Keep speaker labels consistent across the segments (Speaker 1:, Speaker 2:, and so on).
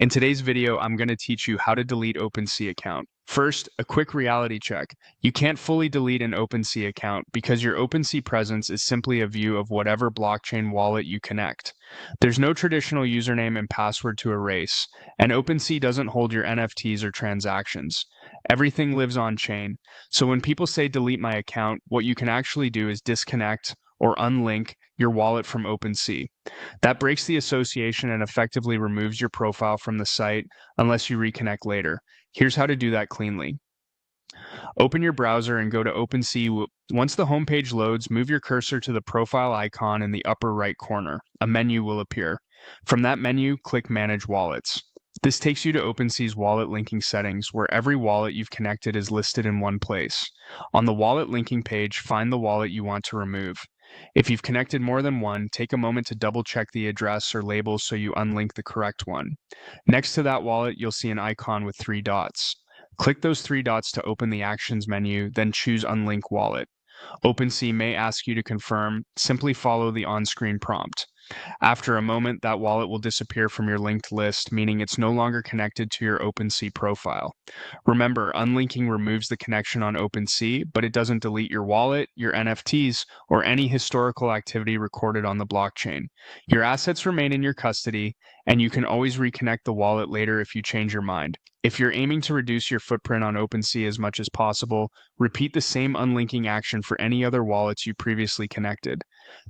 Speaker 1: In today's video, I'm going to teach you how to delete OpenSea account. First, a quick reality check. You can't fully delete an OpenSea account because your OpenSea presence is simply a view of whatever blockchain wallet you connect. There's no traditional username and password to erase, and OpenSea doesn't hold your NFTs or transactions. Everything lives on chain. So when people say delete my account, what you can actually do is disconnect or unlink your wallet from OpenSea. That breaks the association and effectively removes your profile from the site unless you reconnect later. Here's how to do that cleanly. Open your browser and go to OpenSea. Once the homepage loads, move your cursor to the profile icon in the upper right corner. A menu will appear. From that menu, click Manage Wallets. This takes you to OpenSea's wallet linking settings, where every wallet you've connected is listed in one place. On the wallet linking page, find the wallet you want to remove. If you've connected more than one, take a moment to double check the address or labels so you unlink the correct one. Next to that wallet, you'll see an icon with 3 dots. Click those 3 dots to open the Actions menu, then choose Unlink Wallet. OpenSea may ask you to confirm. Simply follow the on-screen prompt. After a moment, that wallet will disappear from your linked list, meaning it's no longer connected to your OpenSea profile. Remember, unlinking removes the connection on OpenSea, but it doesn't delete your wallet, your NFTs, or any historical activity recorded on the blockchain. Your assets remain in your custody, and you can always reconnect the wallet later if you change your mind. If you're aiming to reduce your footprint on OpenSea as much as possible, repeat the same unlinking action for any other wallets you previously connected.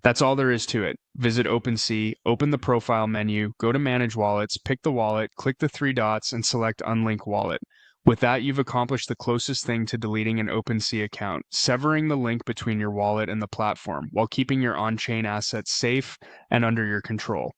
Speaker 1: That's all there is to it. Visit OpenSea, open the profile menu, go to Manage Wallets, pick the wallet, click the 3 dots, and select Unlink Wallet. With that, you've accomplished the closest thing to deleting an OpenSea account, severing the link between your wallet and the platform, while keeping your on-chain assets safe and under your control.